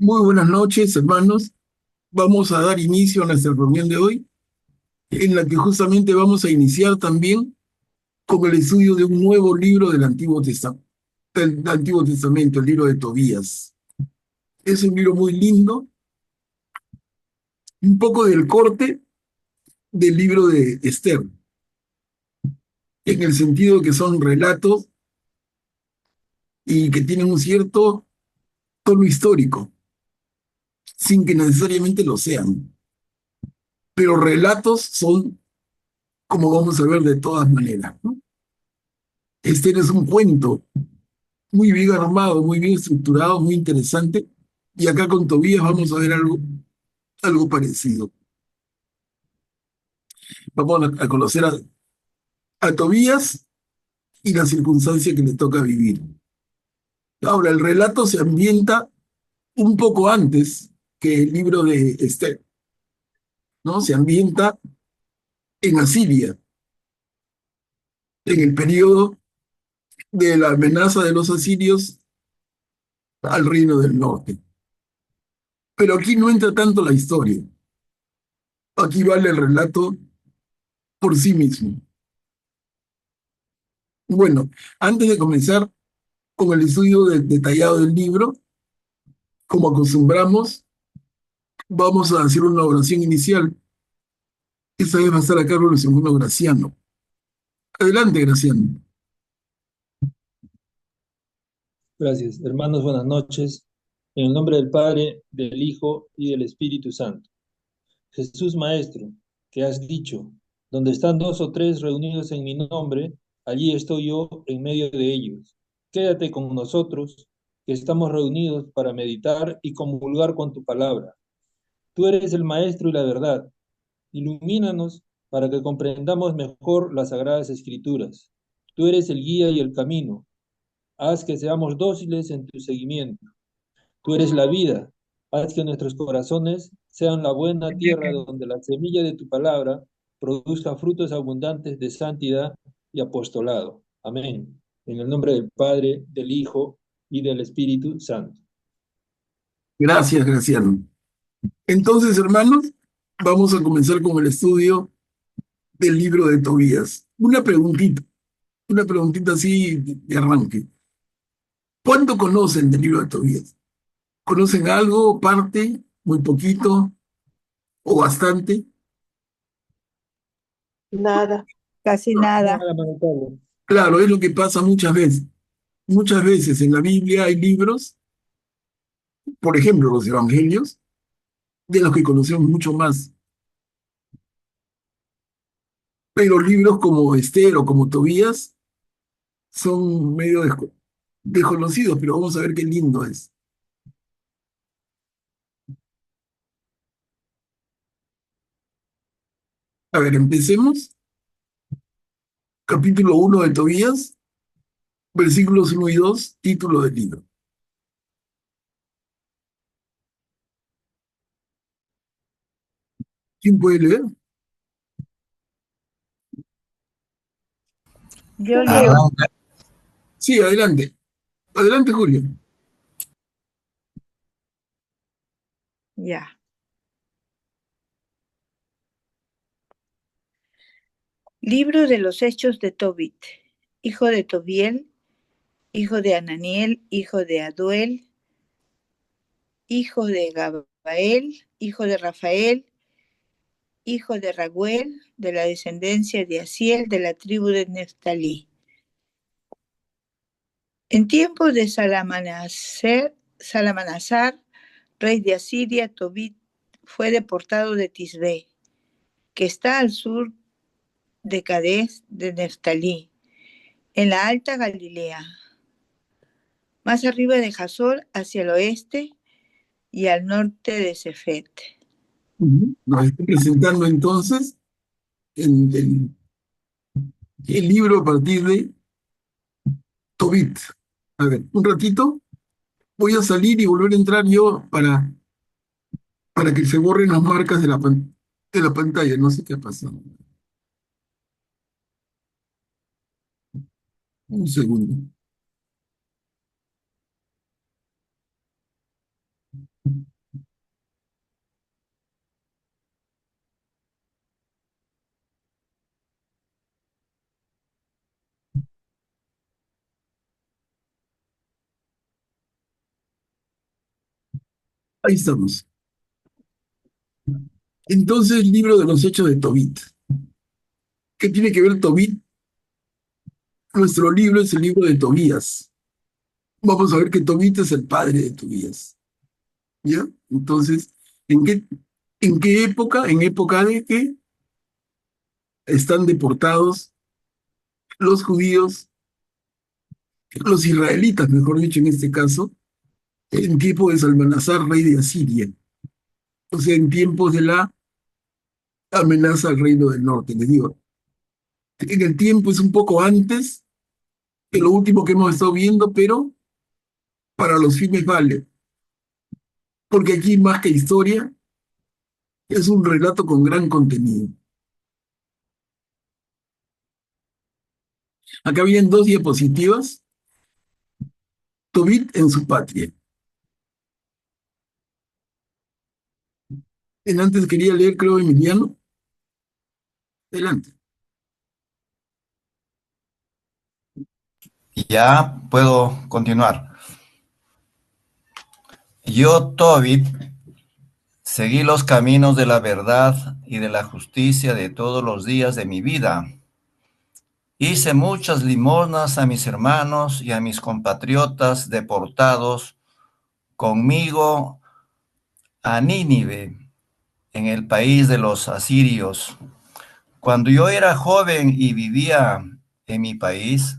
Muy buenas noches, hermanos. Vamos a dar inicio a nuestra reunión de hoy, en la que justamente vamos a iniciar también con el estudio de un nuevo libro del Antiguo Testamento, el libro de Tobías. Es un libro muy lindo, un poco del corte del libro de Esther, en el sentido de que son relatos y que tienen un cierto tono histórico, sin que necesariamente lo sean. Pero relatos son, como vamos a ver, de todas maneras, ¿no? Esther es un cuento muy bien armado, muy bien estructurado, muy interesante. Y acá con Tobías vamos a ver algo parecido. Vamos a conocer a Tobías y la circunstancia que le toca vivir. Ahora, el relato se ambienta un poco antes que el libro de Esther, ¿no? Se ambienta en Asiria, en el periodo de la amenaza de los asirios al reino del norte. Pero aquí no entra tanto la historia. Aquí vale el relato por sí mismo. Bueno, antes de comenzar con el estudio detallado del libro, como acostumbramos, vamos a hacer una oración inicial. Esta vez va a estar a cargo del segundo Graciano. Adelante, Graciano. Gracias. Hermanos, buenas noches. En el nombre del Padre, del Hijo y del Espíritu Santo. Jesús Maestro, que has dicho, donde están dos o tres reunidos en mi nombre, allí estoy yo en medio de ellos. Quédate con nosotros, que estamos reunidos para meditar y comulgar con tu palabra. Tú eres el Maestro y la verdad. Ilumínanos para que comprendamos mejor las sagradas Escrituras. Tú eres el guía y el camino. Haz que seamos dóciles en tu seguimiento. Tú eres la vida. Haz que nuestros corazones sean la buena tierra donde la semilla de tu palabra produzca frutos abundantes de santidad y apostolado. Amén. En el nombre del Padre, del Hijo y del Espíritu Santo. Gracias, Graciano. Entonces, hermanos, vamos a comenzar con el estudio del libro de Tobías. Una preguntita así de arranque. ¿Cuánto conocen del libro de Tobías? ¿Conocen algo, parte, muy poquito o bastante? Nada, casi nada. Nada, hermano Pablo. Claro, es lo que pasa muchas veces. Muchas veces en la Biblia hay libros, por ejemplo, los evangelios, de los que conocemos mucho más. Pero libros como Esther o como Tobías son medio desconocidos, pero vamos a ver qué lindo es. A ver, empecemos. Capítulo 1 de Tobías, versículos 1 y 2, título del libro. ¿Quién puede leer? Yo leo, Arranca. Sí, adelante. Adelante, Julio. ya. Libro de los Hechos de Tobit, hijo de Tobiel, hijo de Ananiel, hijo de Aduel, hijo de Gabael, hijo de Rafael, hijo de Raguel, de la descendencia de Asiel, de la tribu de Neftalí. En tiempo de Salamanasar, rey de Asiria, Tobit fue deportado de Tisbé, que está al sur de Cades de Neftalí, en la Alta Galilea, más arriba de Jasor hacia el oeste y al norte de Sefet. Nos estoy presentando entonces el libro a partir de Tobit. A ver, un ratito. Voy a salir y volver a entrar yo para que se borren las marcas de la pantalla. No sé qué ha pasado. Un segundo. Ahí estamos. Entonces, libro de los Hechos de Tobit. ¿Qué tiene que ver Tobit? Nuestro libro es el libro de Tobías. Vamos a ver que Tobit es el padre de Tobías. ¿Ya? Entonces, ¿en qué época? En época de que están deportados los judíos, los israelitas, mejor dicho, en este caso, en tiempo de Salmanasar, rey de Asiria. O sea, en tiempos de la amenaza al reino del norte. Les digo, en el tiempo es un poco antes que lo último que hemos estado viendo, pero para los fines vale. Porque aquí, más que historia, es un relato con gran contenido. Acá vienen dos diapositivas. Tobit en su patria. En antes quería leer, creo, Emiliano. Adelante. Ya puedo continuar. Yo, Tobit, seguí los caminos de la verdad y de la justicia de todos los días de mi vida. Hice muchas limosnas a mis hermanos y a mis compatriotas deportados conmigo a Nínive, en el país de los asirios. Cuando yo era joven y vivía en mi país,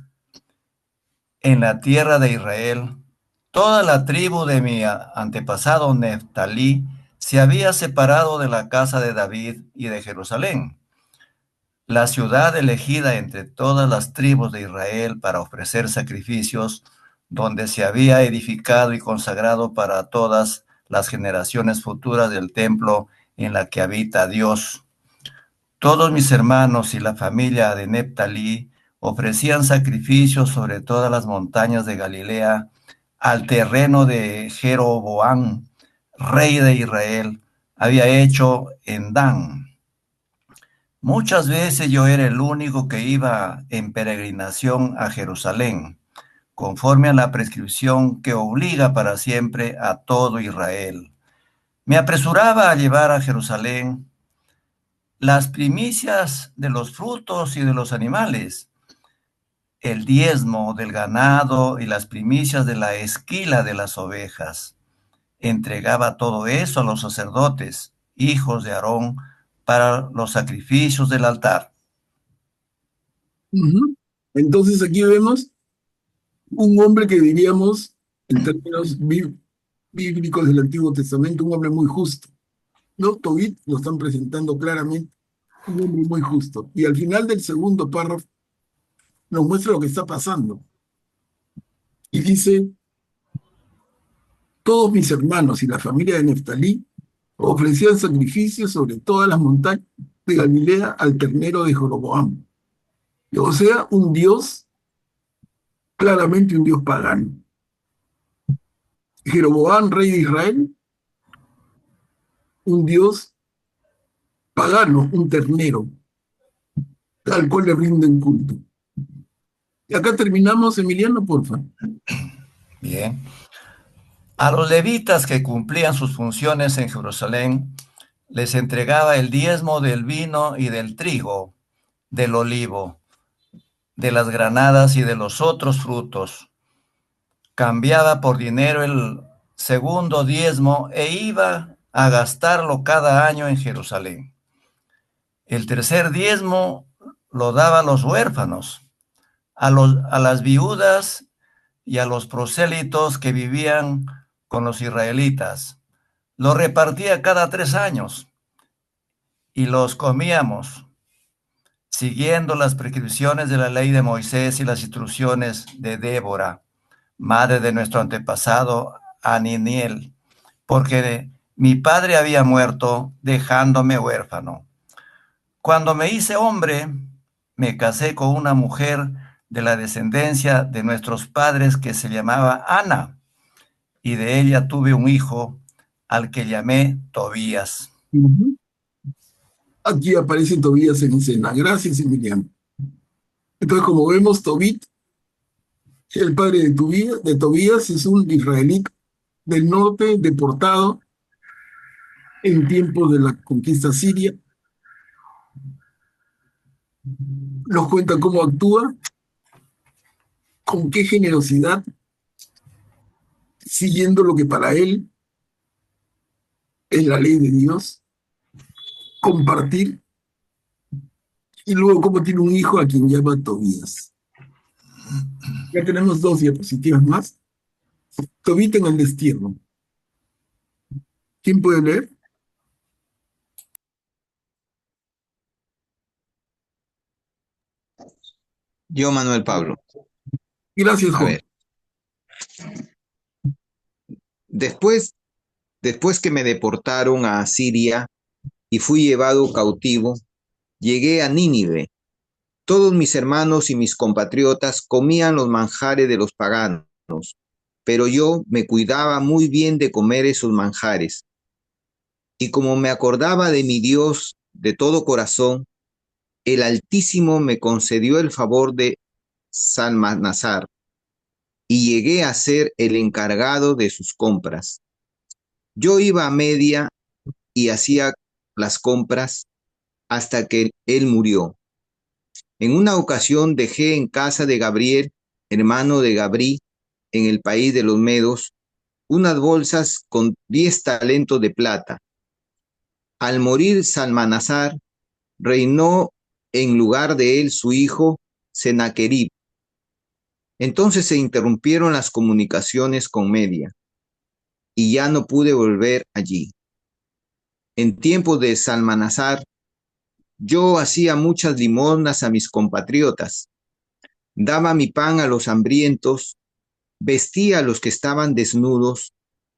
en la tierra de Israel, toda la tribu de mi antepasado Neftalí se había separado de la casa de David y de Jerusalén, la ciudad elegida entre todas las tribus de Israel para ofrecer sacrificios, donde se había edificado y consagrado para todas las generaciones futuras del templo en la que habita Dios. Todos mis hermanos y la familia de Neftalí ofrecían sacrificios sobre todas las montañas de Galilea al terreno de Jeroboam, rey de Israel, había hecho en Dan. Muchas veces yo era el único que iba en peregrinación a Jerusalén, conforme a la prescripción que obliga para siempre a todo Israel. Me apresuraba a llevar a Jerusalén las primicias de los frutos y de los animales, el diezmo del ganado y las primicias de la esquila de las ovejas. Entregaba todo eso a los sacerdotes, hijos de Aarón, para los sacrificios del altar. Ujú. Entonces aquí vemos un hombre que diríamos, en términos bíblicos del Antiguo Testamento, un hombre muy justo. ¿No? Tobit lo están presentando claramente, un hombre muy justo. Y al final del segundo párrafo nos muestra lo que está pasando. Y dice, todos mis hermanos y la familia de Neftalí ofrecían sacrificios sobre todas las montañas de Galilea al ternero de Jeroboam. O sea, un dios, claramente un dios pagano. Jeroboam, rey de Israel, un dios pagano, un ternero, al cual le rinden culto. Y acá terminamos, Emiliano, porfa. Bien. A los levitas que cumplían sus funciones en Jerusalén, les entregaba el diezmo del vino y del trigo, del olivo, de las granadas y de los otros frutos. Cambiaba por dinero el segundo diezmo e iba a gastarlo cada año en Jerusalén. El tercer diezmo lo daba a los huérfanos, a las viudas y a los prosélitos que vivían con los israelitas. Lo repartía cada 3 años y los comíamos, siguiendo las prescripciones de la ley de Moisés y las instrucciones de Débora, madre de nuestro antepasado Aniniel, porque mi padre había muerto dejándome huérfano. Cuando me hice hombre, me casé con una mujer de la descendencia de nuestros padres que se llamaba Ana, y de ella tuve un hijo al que llamé Tobías. Ujú. Aquí aparece Tobías en escena. Gracias, Emiliano. Entonces, como vemos, Tobit, el padre de Tobías, es un israelita del norte deportado en tiempos de la conquista siria. Nos cuenta cómo actúa, con qué generosidad, siguiendo lo que para él es la ley de Dios, compartir, y luego cómo tiene un hijo a quien llama Tobías. Ya tenemos dos diapositivas más. Tobit en el destierro. ¿Quién puede leer? Yo, Manuel Pablo. Gracias, A Juan. ver, después que me deportaron a Siria y fui llevado cautivo, llegué a Nínive. Todos mis hermanos y mis compatriotas comían los manjares de los paganos, pero yo me cuidaba muy bien de comer esos manjares. Y como me acordaba de mi Dios de todo corazón, el Altísimo me concedió el favor de Salmanasar y llegué a ser el encargado de sus compras. Yo iba a Media y hacía las compras hasta que él murió. En una ocasión dejé en casa de Gabriel, hermano de Gabrí, en el país de los Medos, unas bolsas con 10 talentos de plata. Al morir Salmanasar, reinó en lugar de él su hijo Senaquerib. Entonces se interrumpieron las comunicaciones con Media y ya no pude volver allí. En tiempos de Salmanasar, yo hacía muchas limosnas a mis compatriotas, daba mi pan a los hambrientos, vestía a los que estaban desnudos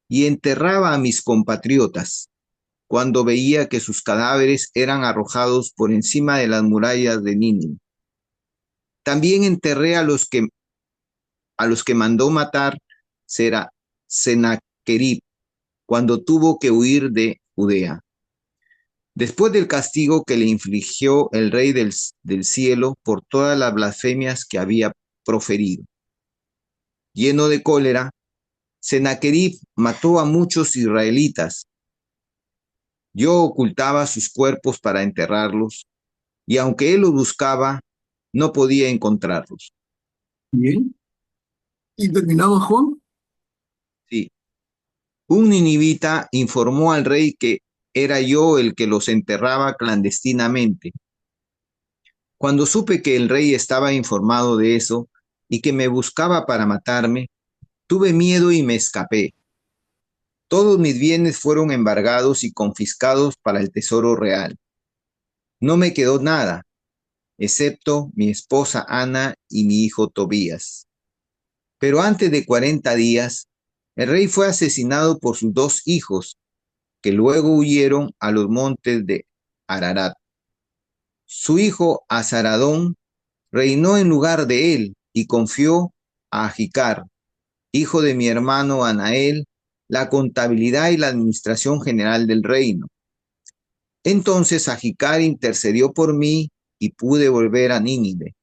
y enterraba a mis compatriotas cuando veía que sus cadáveres eran arrojados por encima de las murallas de Nínive. También enterré a los que mandó matar Senaquerib cuando tuvo que huir de Judea. Después del castigo que le infligió el rey del cielo por todas las blasfemias que había proferido. Lleno de cólera, Senaquerib mató a muchos israelitas. Yo ocultaba sus cuerpos para enterrarlos, y aunque él los buscaba, no podía encontrarlos. Bien. Y terminamos, Juan. Sí. Un ninivita informó al rey que era yo el que los enterraba clandestinamente. Cuando supe que el rey estaba informado de eso y que me buscaba para matarme, tuve miedo y me escapé. Todos mis bienes fueron embargados y confiscados para el tesoro real. No me quedó nada, excepto mi esposa Ana y mi hijo Tobías. Pero antes de 40 días, el rey fue asesinado por sus dos hijos, que luego huyeron a los montes de Ararat. Su hijo Azaradón reinó en lugar de él y confió a Ajicar, hijo de mi hermano Anael, la contabilidad y la administración general del reino. Entonces Ajicar intercedió por mí y pude volver a Nínive.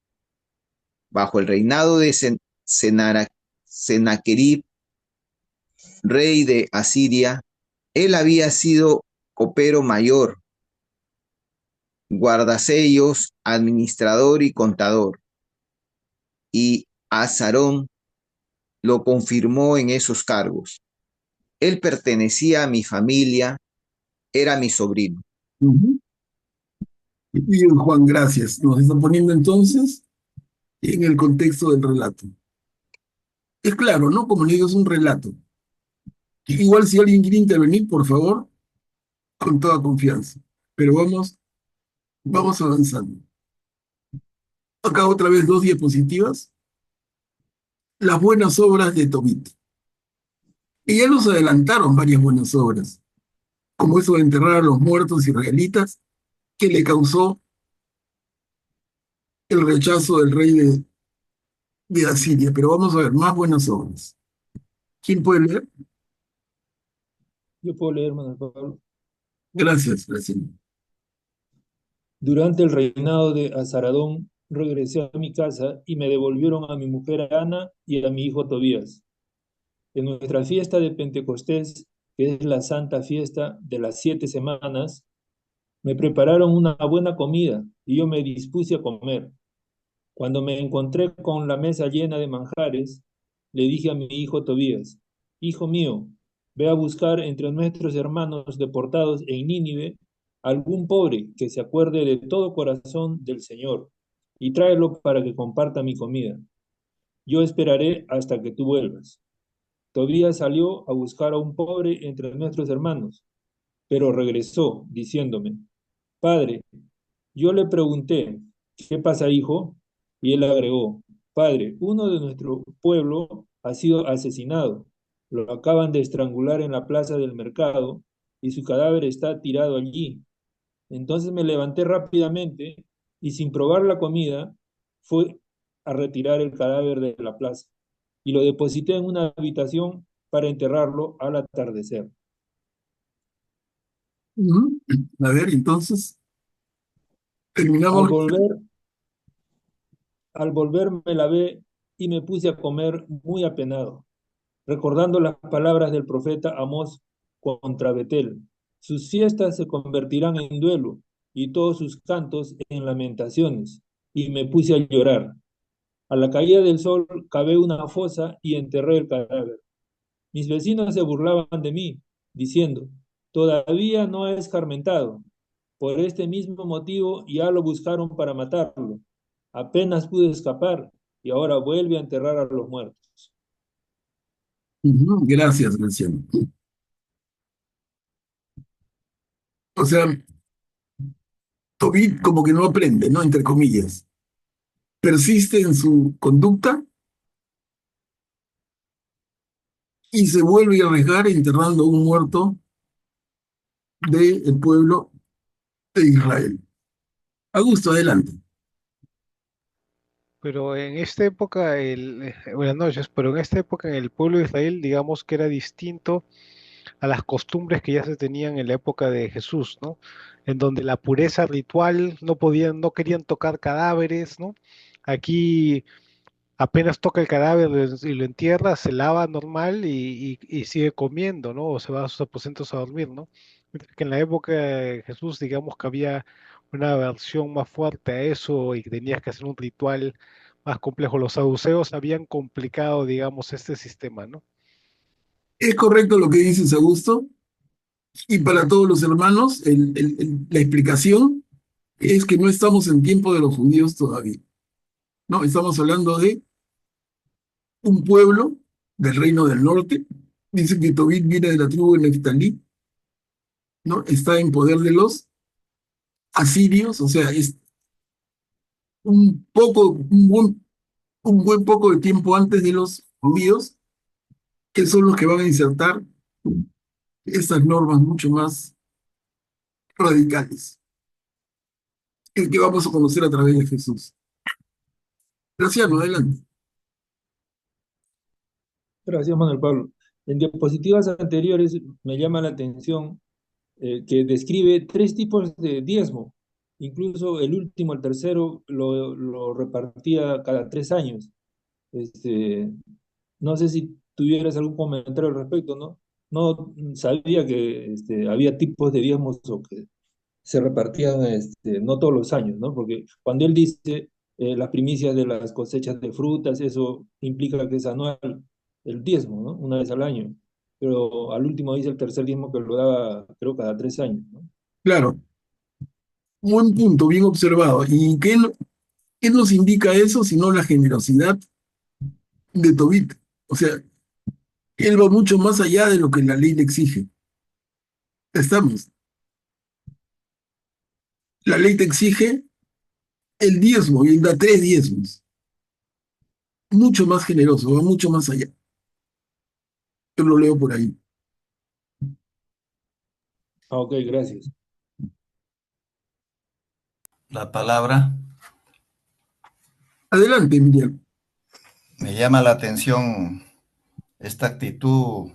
Bajo el reinado de Senaquerib, rey de Asiria, él había sido copero mayor, guardasellos, administrador y contador, y Azarón lo confirmó en esos cargos. Él pertenecía a mi familia, era mi sobrino. Ujú. Bien, Juan, gracias. Nos está poniendo entonces en el contexto del relato. Es claro, ¿no? Como le digo, es un relato. Igual si alguien quiere intervenir, por favor, con toda confianza. Pero vamos avanzando. Acá otra vez dos diapositivas. Las buenas obras de Tobit. Y ya nos adelantaron varias buenas obras, como eso de enterrar a los muertos israelitas, que le causó el rechazo del rey de Asiria. Pero vamos a ver más buenas obras. ¿Quién puede leer? Yo puedo leer, hermano Pablo. Gracias, Graciela. Durante el reinado de Azaradón, regresé a mi casa y me devolvieron a mi mujer Ana y a mi hijo Tobías. En nuestra fiesta de Pentecostés, que es la santa fiesta de las 7 semanas, me prepararon una buena comida y yo me dispuse a comer. Cuando me encontré con la mesa llena de manjares, le dije a mi hijo Tobías, hijo mío, ve a buscar entre nuestros hermanos deportados en Nínive algún pobre que se acuerde de todo corazón del Señor y tráelo para que comparta mi comida. Yo esperaré hasta que tú vuelvas. Tobías salió a buscar a un pobre entre nuestros hermanos, pero regresó diciéndome, Padre, yo le pregunté, ¿qué pasa, hijo? Y él agregó, Padre, uno de nuestro pueblo ha sido asesinado. Lo acaban de estrangular en la plaza del mercado y su cadáver está tirado allí. Entonces me levanté rápidamente y sin probar la comida fui a retirar el cadáver de la plaza y lo deposité en una habitación para enterrarlo al atardecer. Ujú. A ver, entonces, Al terminamos. volver, al volver me lavé y me puse a comer muy apenado, recordando las palabras del profeta Amós contra Betel. Sus fiestas se convertirán en duelo y todos sus cantos en lamentaciones. Y me puse a llorar. A la caída del sol cavé una fosa y enterré el cadáver. Mis vecinos se burlaban de mí, diciendo, todavía no ha escarmentado. Por este mismo motivo ya lo buscaron para matarlo. Apenas pude escapar y ahora vuelve a enterrar a los muertos. Ujú. Gracias, Graciela. O sea, Tobit como que no aprende, ¿no? Entre comillas. Persiste en su conducta y se vuelve a arriesgar enterrando a un muerto del pueblo de Israel. Augusto, adelante. Pero en esta época, buenas noches, pero en esta época en el pueblo de Israel, digamos que era distinto a las costumbres que ya se tenían en la época de Jesús, ¿no? En donde la pureza ritual no podían, no querían tocar cadáveres, ¿no? Aquí apenas toca el cadáver y lo entierra, se lava normal y sigue comiendo, ¿no? O se va a sus aposentos a dormir, ¿no? Mientras que en la época de Jesús, digamos que había una versión más fuerte a eso y que tenías que hacer un ritual más complejo. Los saduceos habían complicado, digamos, este sistema, ¿no? Es correcto lo que dices, Augusto, y para todos los hermanos, la explicación es que no estamos en tiempo de los judíos todavía, ¿no? Estamos hablando de un pueblo del reino del norte. Dice que Tobit viene de la tribu de Neftalí, ¿no? Está en poder de los asirios, o sea, es un buen poco de tiempo antes de los judíos, que son los que van a insertar estas normas mucho más radicales, el que vamos a conocer a través de Jesús. Graciano, adelante. Gracias, Manuel Pablo. En diapositivas anteriores me llama la atención que describe 3 tipos de diezmo. Incluso el último, el tercero, lo repartía cada 3 años. Este, no sé si tuvieras algún comentario al respecto, ¿no? No sabía que había tipos de diezmos o que se repartían no todos los años, ¿no? Porque cuando él dice las primicias de las cosechas de frutas, eso implica que es anual el diezmo, ¿no? Una vez al año. Pero al último dice el tercer diezmo que lo daba, creo, cada 3 años, ¿no? Claro, buen punto, bien observado. ¿Y qué nos indica eso sino la generosidad de Tobit? O sea, él va mucho más allá de lo que la ley le exige. Estamos. La ley te exige el diezmo y él da 3 diezmos. Mucho más generoso, va mucho más allá. Yo lo leo por ahí. Ah, ok, gracias. La palabra. Adelante, Miriam. Me llama la atención esta actitud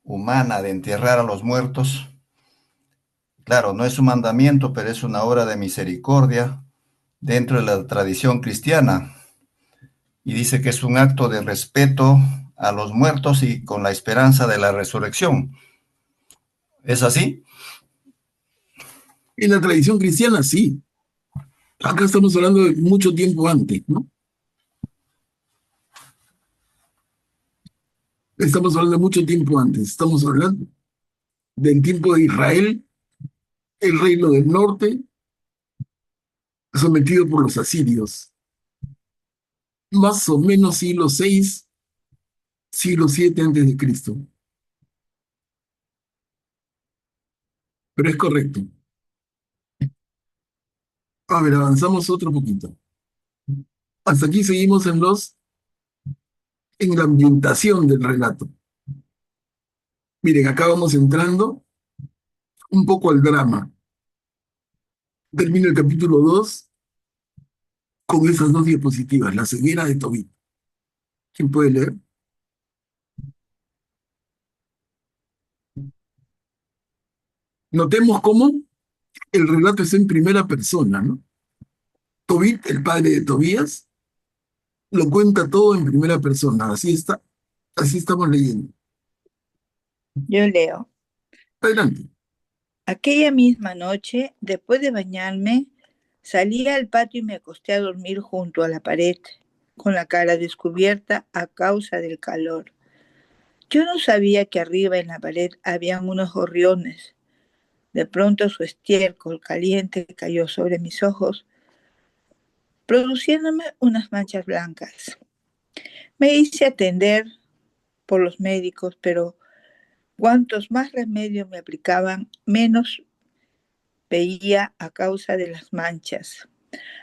humana de enterrar a los muertos. Claro, no es un mandamiento, pero es una obra de misericordia dentro de la tradición cristiana. Y dice que es un acto de respeto a los muertos y con la esperanza de la resurrección. ¿Es así? En la tradición cristiana, sí. Acá estamos hablando de mucho tiempo antes, ¿no? Estamos hablando de mucho tiempo antes. Estamos hablando del tiempo de Israel, el reino del norte, sometido por los asirios. Más o menos siglo VI, siglo VII antes de Cristo. Pero es correcto. A ver, avanzamos otro poquito. Hasta aquí seguimos en la ambientación del relato. Miren, acá vamos entrando un poco al drama. Termina el capítulo 2 con esas dos diapositivas, la ceguera de Tobit. ¿Quién puede leer? Notemos cómo el relato está en primera persona, ¿no? Tobit, el padre de Tobías, lo cuenta todo en primera persona. Así está, así estamos leyendo. Yo leo. Adelante. Aquella misma noche, después de bañarme, salí al patio y me acosté a dormir junto a la pared, con la cara descubierta a causa del calor. Yo no sabía que arriba en la pared habían unos gorriones. De pronto su estiércol caliente cayó sobre mis ojos, produciéndome unas manchas blancas. Me hice atender por los médicos, pero cuantos más remedios me aplicaban, menos veía a causa de las manchas,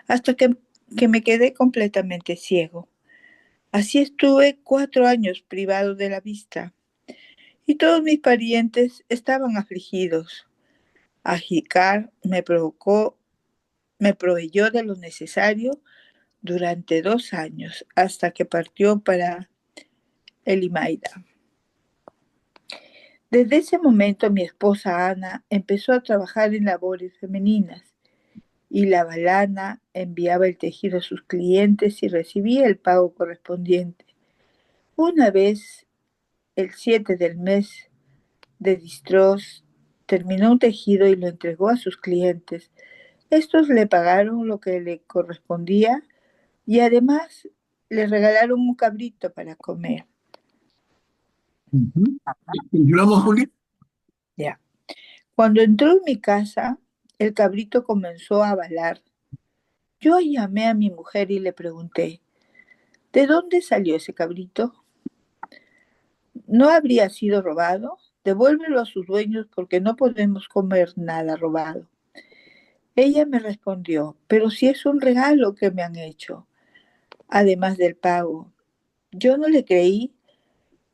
hasta que me quedé completamente ciego. Así estuve 4 años privado de la vista, y todos mis parientes estaban afligidos. Ajicar me proveyó de lo necesario durante 2 años, hasta que partió para Elimaida. Desde ese momento mi esposa Ana empezó a trabajar en labores femeninas, y la balana enviaba el tejido a sus clientes y recibía el pago correspondiente. Una vez, el 7 del mes de Distros, terminó un tejido y lo entregó a sus clientes. Estos le pagaron lo que le correspondía y además le regalaron un cabrito para comer. Continuamos, Juli. Ya. Cuando entró en mi casa, el cabrito comenzó a balar. Yo llamé a mi mujer y le pregunté, ¿de dónde salió ese cabrito? ¿No habría sido robado? Devuélvelo a sus dueños porque no podemos comer nada robado. Ella me respondió, pero si es un regalo que me han hecho, además del pago. Yo no le creí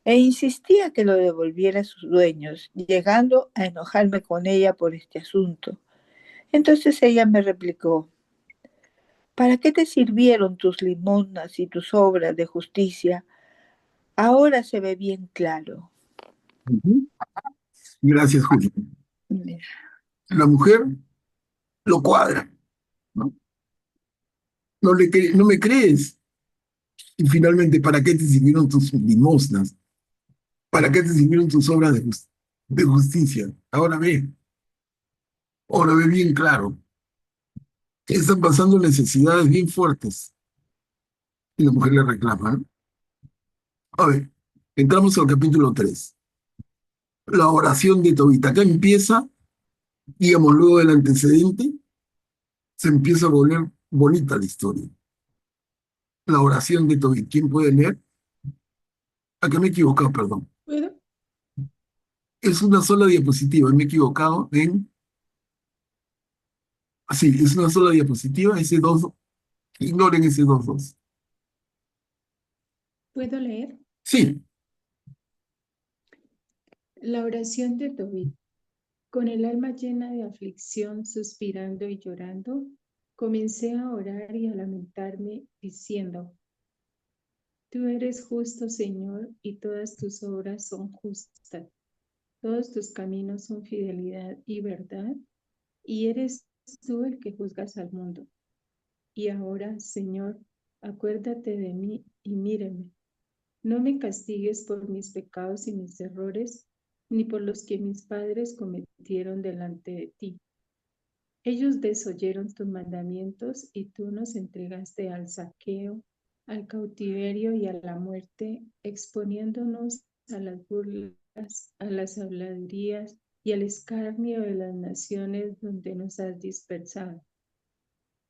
e insistía que lo devolviera a sus dueños, llegando a enojarme con ella por este asunto. Entonces ella me replicó, ¿para qué te sirvieron tus limosnas y tus obras de justicia? Ahora se ve bien claro. Gracias, Juli. La mujer lo cuadra, ¿no? No me crees. Y finalmente, ¿para qué te sirvieron tus limosnas? ¿Para qué te sirvieron tus obras de justicia? Ahora ve bien claro. Están pasando necesidades bien fuertes. Y la mujer le reclama, ¿no? A ver, entramos al capítulo 3. La oración de Tobit. Acá empieza, digamos, luego del antecedente, se empieza a volver bonita la historia. La oración de Tobit. ¿Quién puede leer? Acá me he equivocado, perdón. ¿Puedo? Es una sola diapositiva, me he equivocado en... Sí, es una sola diapositiva, ese dos, ignoren ese dos. ¿Puedo leer? Sí, La oración de Tobit. Con el alma llena de aflicción, suspirando y llorando, comencé a orar y a lamentarme, diciendo, Tú eres justo, Señor, y todas tus obras son justas. Todos tus caminos son fidelidad y verdad, y eres tú el que juzgas al mundo. Y ahora, Señor, acuérdate de mí y míreme. No me castigues por mis pecados y mis errores, ni por los que mis padres cometieron delante de ti. Ellos desoyeron tus mandamientos y tú nos entregaste al saqueo, al cautiverio y a la muerte, exponiéndonos a las burlas, a las habladurías y al escarnio de las naciones donde nos has dispersado.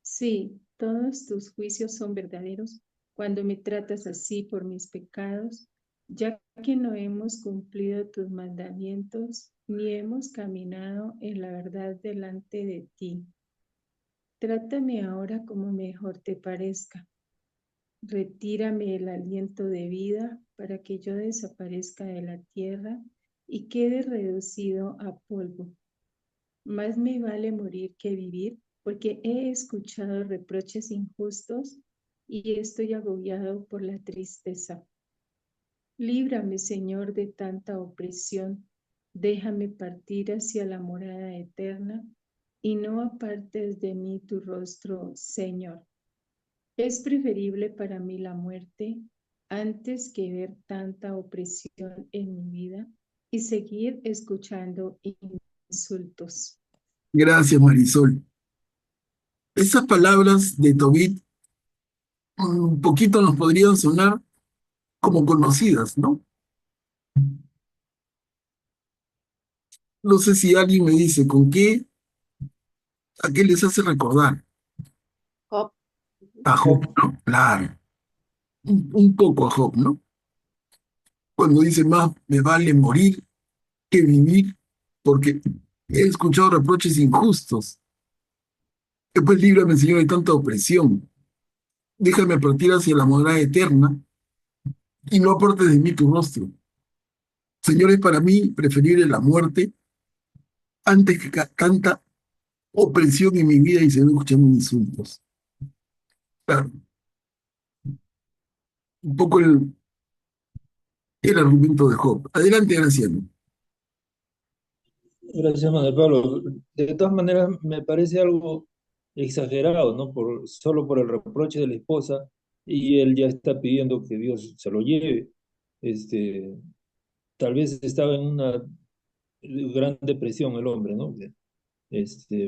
Sí, todos tus juicios son verdaderos cuando me tratas así por mis pecados, ya que no hemos cumplido tus mandamientos ni hemos caminado en la verdad delante de ti. Trátame ahora como mejor te parezca. Retírame el aliento de vida para que yo desaparezca de la tierra y quede reducido a polvo. Más me vale morir que vivir, porque he escuchado reproches injustos y estoy agobiado por la tristeza. Líbrame, Señor, de tanta opresión. Déjame partir hacia la morada eterna y no apartes de mí tu rostro, Señor. Es preferible para mí la muerte antes que ver tanta opresión en mi vida y seguir escuchando insultos. Gracias, Marisol. Esas palabras de Tobit un poquito nos podrían sonar como conocidas, ¿no? No sé si alguien me dice a qué les hace recordar Job. a Job, ¿no? Claro, un poco a Job, ¿no? Cuando dice más me vale morir que vivir, porque he escuchado reproches injustos. Después líbrame, Señor, de tanta opresión. Déjame partir hacia la morada eterna y no apartes de mí tu rostro. Señor, es para mí preferible la muerte antes que tanta opresión en mi vida y seguir escuchando insultos. Claro, un poco el argumento de Job. Adelante, Graciano. Gracias, Manuel Pablo. De todas maneras, me parece algo exagerado, ¿no? Solo por el reproche de la esposa, y él ya está pidiendo que Dios se lo lleve. Este, Tal vez estaba en una gran depresión el hombre, ¿no?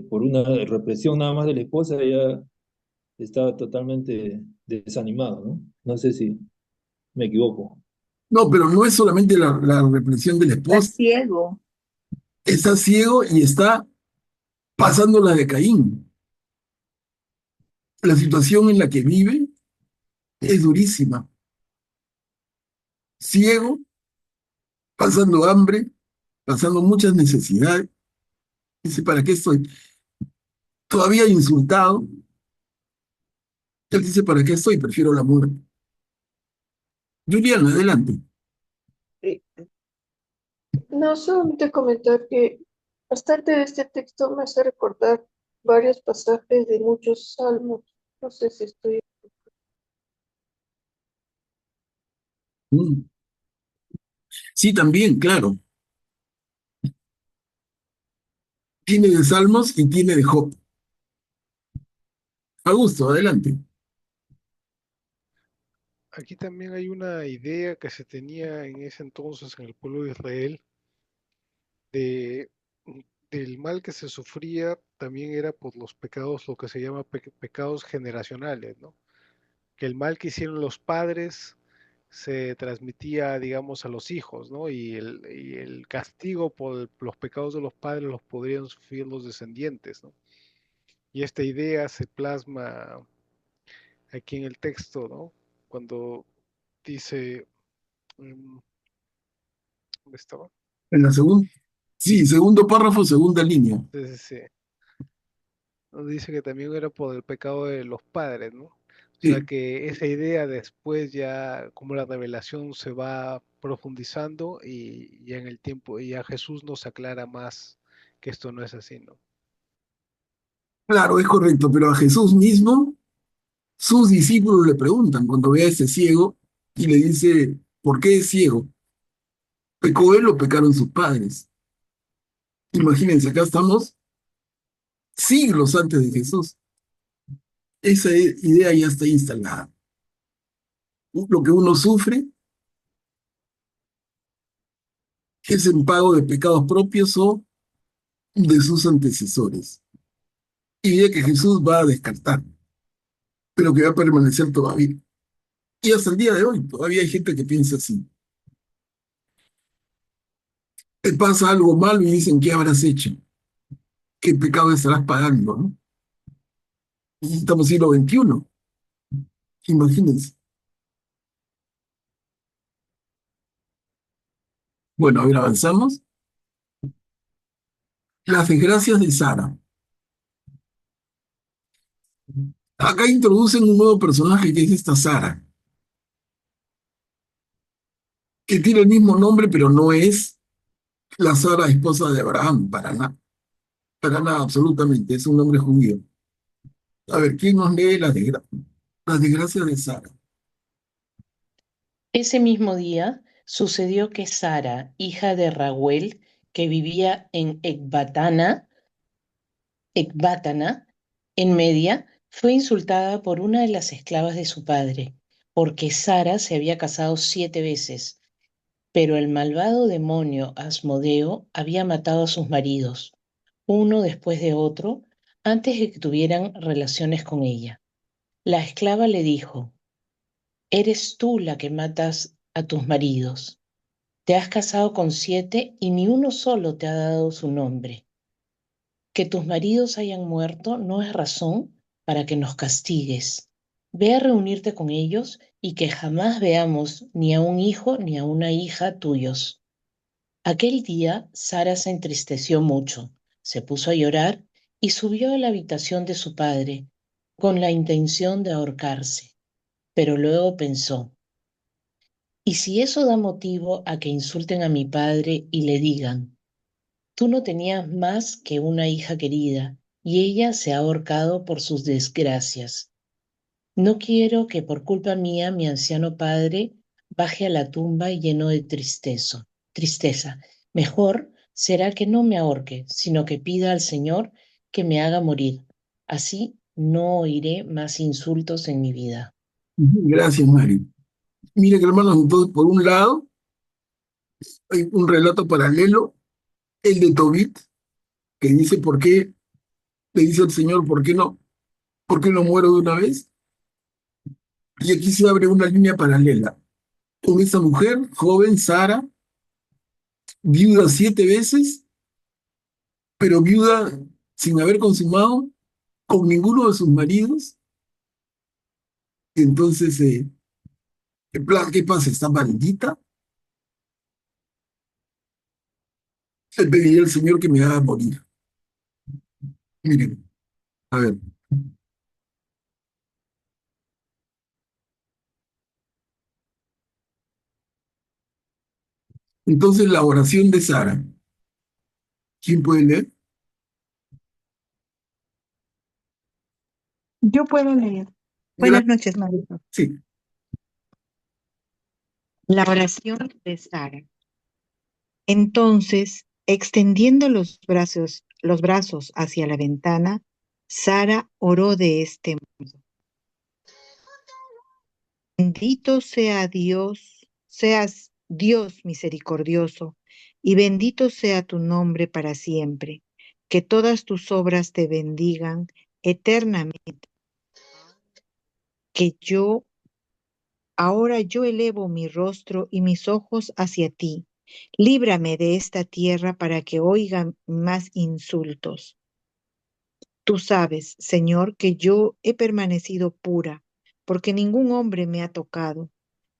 Por una represión nada más de la esposa, ya estaba totalmente desanimado, ¿no? No sé si me equivoco. No, pero no es solamente la represión de la Está esposa. ciego. Está ciego y está pasando la de Caín. La situación en la que vive es durísima. Ciego, pasando hambre, pasando muchas necesidades. Dice, ¿para qué estoy? Todavía insultado. Él dice, ¿para qué estoy? Prefiero la muerte. Juliana, adelante. Eh, No, solamente comentar que bastante de este texto me hace recordar varios pasajes de muchos salmos. No sé si estoy... Mm. Sí, también, claro. Tiene de Salmos y tiene de Job. Augusto, adelante. Aquí también hay una idea que se tenía en ese entonces en el pueblo de Israel de, del mal que se sufría también era por los pecados, lo que se llama pecados generacionales, ¿no? Que el mal que hicieron los padres se transmitía, digamos, a los hijos, ¿no? Y el castigo por los pecados de los padres los podrían sufrir los descendientes, ¿no? Y esta idea se plasma aquí en el texto, ¿no? Cuando dice, ¿dónde estaba? En la segunda, sí, segundo párrafo, segunda línea. Sí, sí, sí. Nos dice que también era por el pecado de los padres, ¿no? O sea Sí, que esa idea después ya, como la revelación se va profundizando y ya en el tiempo, y ya Jesús nos aclara más que esto no es así, ¿no? claro, es correcto, pero a Jesús mismo, sus discípulos le preguntan cuando ve a ese ciego y le dice, ¿por qué es ciego? ¿Pecó él o pecaron sus padres? Imagínense, acá estamos siglos antes de Jesús. Esa idea ya está instalada. Lo que uno sufre es en pago de pecados propios o de sus antecesores. Idea que Jesús va a descartar, pero que va a permanecer todavía. Y hasta el día de hoy todavía hay gente que piensa así. Te pasa algo malo y dicen, ¿qué habrás hecho? ¿Qué pecado estarás pagando? ¿No? Y estamos en el siglo XXI, imagínense. Bueno, a ver, avanzamos. Las desgracias de Sara. Acá introducen un nuevo personaje que es esta Sara, que tiene el mismo nombre, pero no es la Sara esposa de Abraham, para nada, absolutamente, es un nombre judío. A ver, ¿quién nos lee las desgracias de Sara? Ese mismo día sucedió que Sara, hija de Raguel, que vivía en Ecbátana, en Media, fue insultada por una de las esclavas de su padre, porque Sara se había casado 7 veces, pero el malvado demonio Asmodeo había matado a sus maridos, uno después de otro, antes de que tuvieran relaciones con ella. La esclava le dijo: Eres tú la que matas a tus maridos. Te has casado con 7 y ni uno solo te ha dado su nombre. Que tus maridos hayan muerto no es razón para que nos castigues. Ve a reunirte con ellos y que jamás veamos ni a un hijo ni a una hija tuyos. Aquel día Sara se entristeció mucho, se puso a llorar y subió a la habitación de su padre con la intención de ahorcarse. Pero luego pensó: ¿y si eso da motivo a que insulten a mi padre y le digan: tú no tenías más que una hija querida y ella se ha ahorcado por sus desgracias? No quiero que por culpa mía mi anciano padre baje a la tumba lleno de tristeza. Mejor será que no me ahorque, sino que pida al Señor que me haga morir. Así no oiré más insultos en mi vida. Gracias, Mario. Miren, hermanos, entonces, por un lado, hay un relato paralelo, el de Tobit, que dice, ¿por qué? Le dice al Señor, por qué no muero de una vez? Y aquí se abre una línea paralela con esta mujer, joven, Sara, viuda 7 veces, pero viuda sin haber consumado con ninguno de sus maridos. Entonces, en plan, ¿qué pasa? ¿Está maldita? Le pediría al Señor que me haga morir. Miren, a ver. Entonces, la oración de Sara. ¿Quién puede leer? Yo puedo leer. Buenas noches, Marito. Sí. La oración de Sara. Entonces, extendiendo los brazos hacia la ventana, Sara oró de este modo: Bendito sea Dios, seas Dios misericordioso, y bendito sea tu nombre para siempre. Que todas tus obras te bendigan eternamente. Ahora yo elevo mi rostro y mis ojos hacia ti. Líbrame de esta tierra para que oigan más insultos. Tú sabes, Señor, que yo he permanecido pura, porque ningún hombre me ha tocado.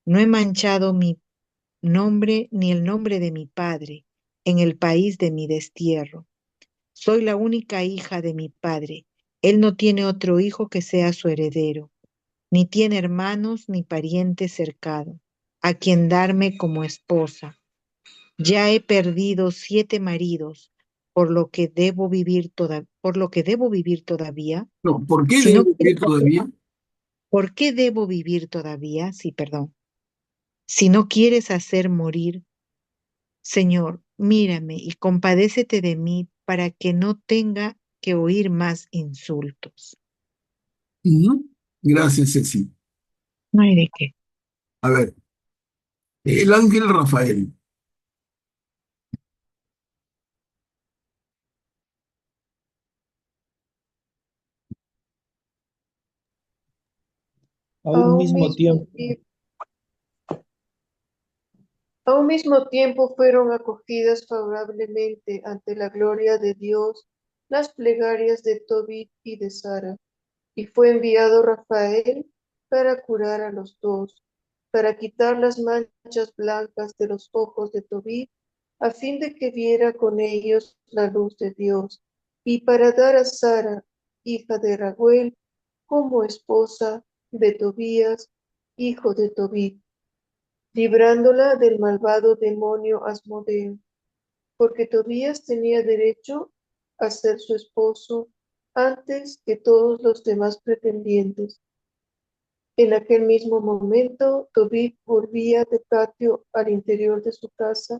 No he manchado mi nombre ni el nombre de mi padre en el país de mi destierro. Soy la única hija de mi padre. Él no tiene otro hijo que sea su heredero, ni tiene hermanos ni pariente cercano, a quien darme como esposa. Ya he perdido 7 maridos, por lo que debo vivir todavía. No, ¿por qué Si no debo vivir quieres hacer- todavía? ¿Por qué debo vivir todavía? Sí, perdón. Si no quieres hacer morir, Señor, mírame y compadécete de mí para que no tenga que oír más insultos. Ujú. Gracias, Ceci. No hay de qué. A ver, el ángel Rafael. A A un un mismo mismo tiempo, tiempo, a un mismo tiempo fueron acogidas favorablemente ante la gloria de Dios las plegarias de Tobit y de Sara, y fue enviado Rafael para curar a los dos, para quitar las manchas blancas de los ojos de Tobit, a fin de que viera con ellos la luz de Dios, y para dar a Sara, hija de Raguel, como esposa de Tobías, hijo de Tobit, librándola del malvado demonio Asmodeo, porque Tobías tenía derecho a ser su esposo antes que todos los demás pretendientes. En aquel mismo momento, Tobit volvía de patio al interior de su casa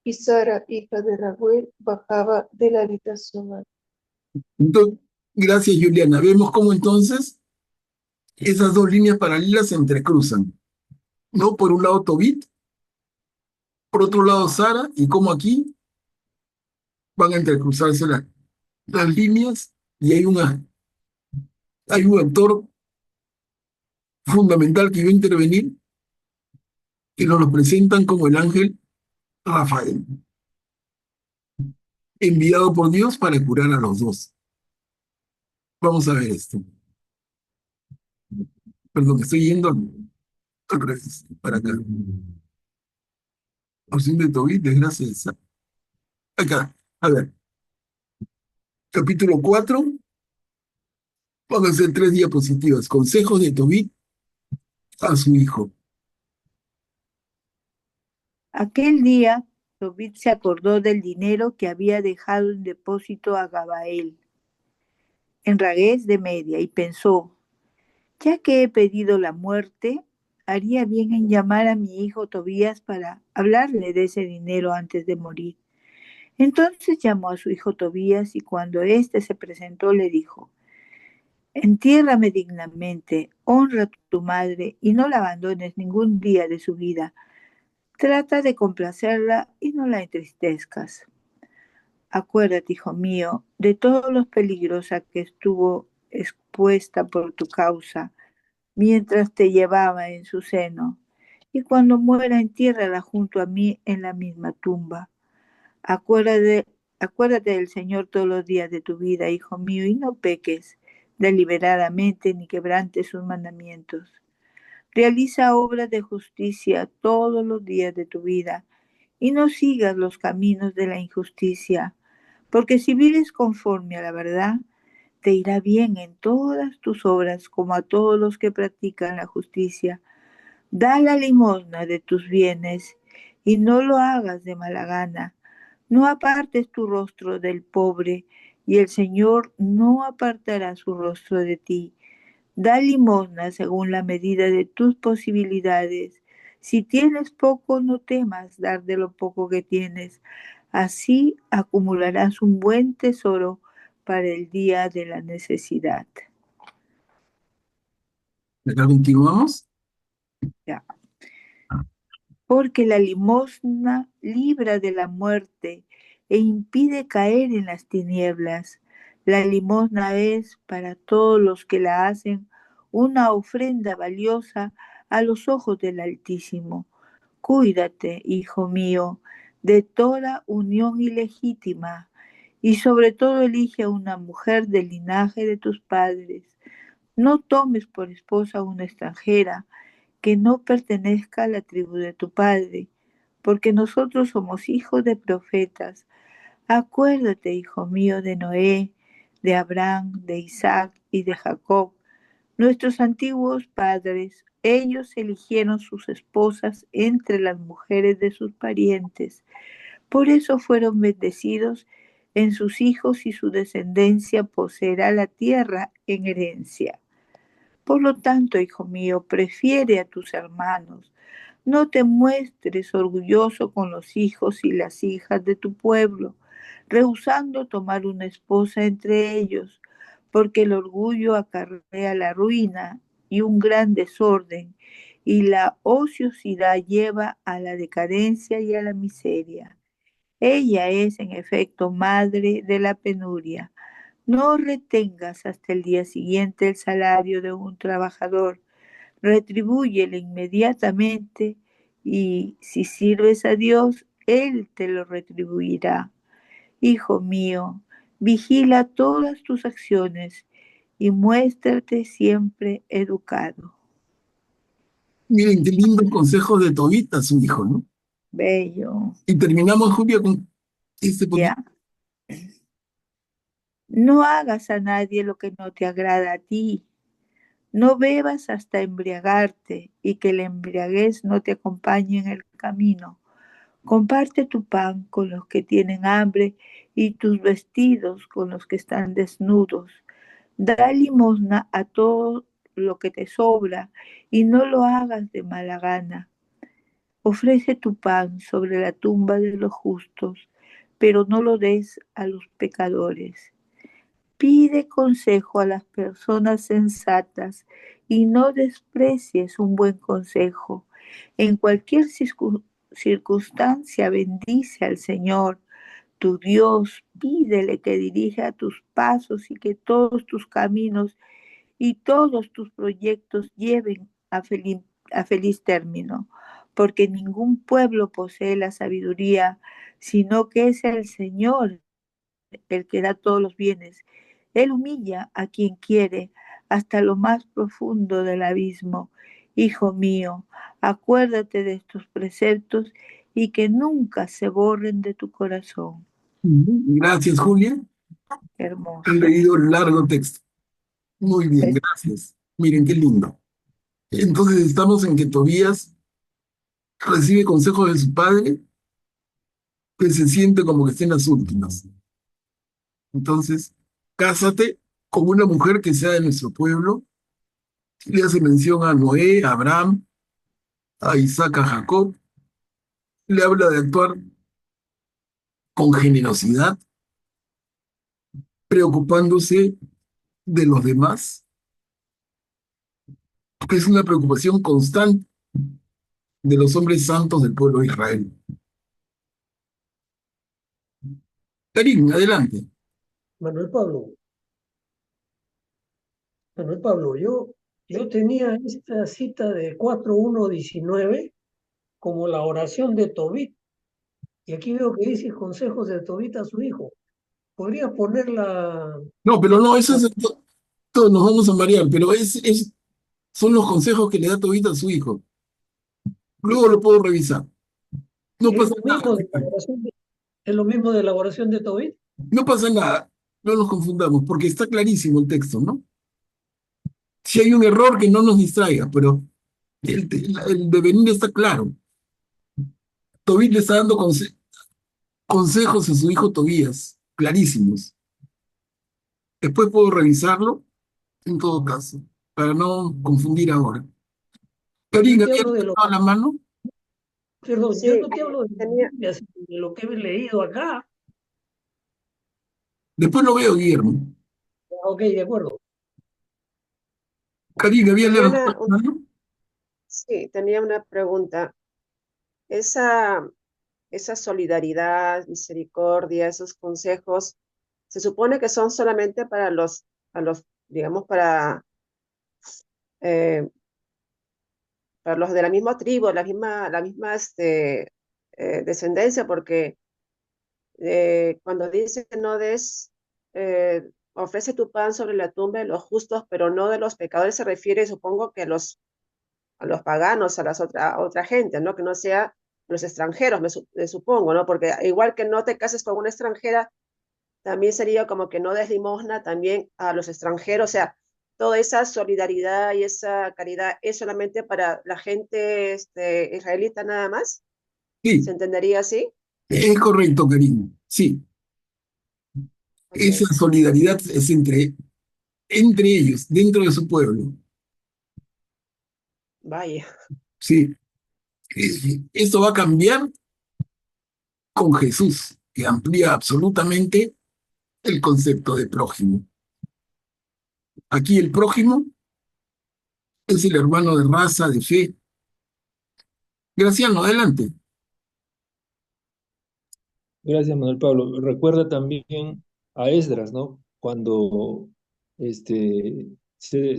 y Sara, hija de Raguel, bajaba de la habitación alta. Entonces, gracias, Juliana. Vemos cómo entonces esas dos líneas paralelas se entrecruzan, ¿no? Por un lado Tobit, por otro lado Sara, y cómo aquí van a entrecruzarse las líneas y hay un actor fundamental que iba a intervenir, que nos lo presentan como el ángel Rafael, enviado por Dios para curar a los dos. Vamos a ver esto. Perdón, estoy yendo al revés, para acá. Opción de Tobit, desgracia de Sara. Acá, a ver, capítulo 4. Van a ser 3 diapositivas. Consejos de Tobit a su hijo. Aquel día, Tobit se acordó del dinero que había dejado en depósito a Gabael, en Ragués de Media, y pensó, ya que he pedido la muerte, haría bien en llamar a mi hijo Tobías para hablarle de ese dinero antes de morir. Entonces llamó a su hijo Tobías y cuando éste se presentó le dijo, entiérrame dignamente, honra a tu madre y no la abandones ningún día de su vida. Trata de complacerla y no la entristezcas. Acuérdate, hijo mío, de todos los peligros a que estuvo expuesta por tu causa mientras te llevaba en su seno, y cuando muera entiérrala junto a mí en la misma tumba. Acuérdate, acuérdate del Señor todos los días de tu vida, hijo mío, y no peques deliberadamente ni quebrantes sus mandamientos. Realiza obras de justicia todos los días de tu vida y no sigas los caminos de la injusticia, porque si vives conforme a la verdad, te irá bien en todas tus obras como a todos los que practican la justicia. Da la limosna de tus bienes y no lo hagas de mala gana. No apartes tu rostro del pobre y el Señor no apartará su rostro de ti. Da limosna según la medida de tus posibilidades. Si tienes poco, no temas dar de lo poco que tienes. Así acumularás un buen tesoro para el día de la necesidad. Acá continuamos. Ya. Porque la limosna libra de la muerte e impide caer en las tinieblas. La limosna es para todos los que la hacen una ofrenda valiosa a los ojos del Altísimo. Cuídate, hijo mío, de toda unión ilegítima y sobre todo elige a una mujer del linaje de tus padres. No tomes por esposa a una extranjera que no pertenezca a la tribu de tu padre, porque nosotros somos hijos de profetas. Acuérdate, hijo mío, de Noé, de Abraham, de Isaac y de Jacob, nuestros antiguos padres. Ellos eligieron sus esposas entre las mujeres de sus parientes. Por eso fueron bendecidos en sus hijos y su descendencia poseerá la tierra en herencia. Por lo tanto, hijo mío, prefiere a tus hermanos, No te muestres orgulloso con los hijos y las hijas de tu pueblo, rehusando tomar una esposa entre ellos, porque el orgullo acarrea la ruina y un gran desorden, y la ociosidad lleva a la decadencia y a la miseria. Ella es, en efecto, madre de la penuria. No retengas hasta el día siguiente el salario de un trabajador, retribúyele inmediatamente y si sirves a Dios, Él te lo retribuirá. Hijo mío, vigila todas tus acciones y muéstrate siempre educado. Miren qué lindo consejo de Tobit a su hijo, ¿no? Bello. Y terminamos, Julia, con este poquito. Ya. No hagas a nadie lo que no te agrada a ti. No bebas hasta embriagarte y que la embriaguez no te acompañe en el camino. Comparte tu pan con los que tienen hambre y tus vestidos con los que están desnudos. Da limosna a todo lo que te sobra y no lo hagas de mala gana. Ofrece tu pan sobre la tumba de los justos, pero no lo des a los pecadores. Pide consejo a las personas sensatas y no desprecies un buen consejo. En cualquier circunstancia bendice al Señor, tu Dios, pídele que dirija tus pasos y que todos tus caminos y todos tus proyectos lleven a feliz término, porque ningún pueblo posee la sabiduría, sino que es el Señor el que da todos los bienes. Él humilla a quien quiere hasta lo más profundo del abismo. Hijo mío, acuérdate de estos preceptos y que nunca se borren de tu corazón. Gracias, Julia. Hermoso. Han leído el largo texto. Muy bien, gracias. Miren qué lindo. Entonces estamos en que Tobías recibe consejos de su padre, que se siente como que está en las últimas. Entonces, cásate con una mujer que sea de nuestro pueblo. Le hace mención a Noé, a Abraham, a Isaac, a Jacob. Le habla de actuar con generosidad, preocupándose de los demás, que es una preocupación constante de los hombres santos del pueblo de Israel. Karim, adelante. Manuel Pablo, Manuel Pablo, yo tenía esta cita de 4:1:19 como la oración de Tobit, y aquí veo que dice consejos de Tobit a su hijo. ¿Podrías ponerla? No, pero no, eso es, todos nos vamos a marear, pero son los consejos que le da Tobit a su hijo. Luego lo puedo revisar. No ¿Es pasa lo nada. mismo de la oración es lo mismo de la oración de Tobit? No pasa nada. No nos confundamos, porque está clarísimo el texto, ¿no? Si hay un error, que no nos distraiga, pero el devenir está claro. Tobit le está dando consejos a su hijo Tobías, clarísimos. Después puedo revisarlo, en todo caso, para no confundir ahora. Yo Karina, te ¿había hablo de lo, levantado la mano? perdón, yo Sí, no te hablo de la tenía, Biblia, sino de lo que he leído acá. Después lo veo, Guillermo. Ok, de acuerdo. Karina, ¿había tenía levantado la mano? sí, tenía una pregunta. Esa, esa solidaridad, misericordia, esos consejos, se supone que son solamente digamos, eh, para los de la misma tribu, la misma descendencia, porque cuando dice no des, ofrece tu pan sobre la tumba de los justos, pero no de los pecadores, se refiere, supongo, que a los paganos, a otra gente, ¿no? Que no sea los extranjeros, me supongo, ¿no? Porque igual que no te cases con una extranjera, también sería como que no des limosna también a los extranjeros, o sea, toda esa solidaridad y esa caridad es solamente para la gente israelita nada más, ¿se Sí, entendería así? es correcto, Karina. Sí, esa Ok, solidaridad es entre ellos, dentro de su pueblo. vaya, Sí, Esto va a cambiar con Jesús, que amplía absolutamente el concepto de prójimo. Aquí el prójimo es el hermano de raza, de fe. Graciano, adelante. Gracias, Manuel Pablo. Recuerda también a Esdras, ¿no? Cuando se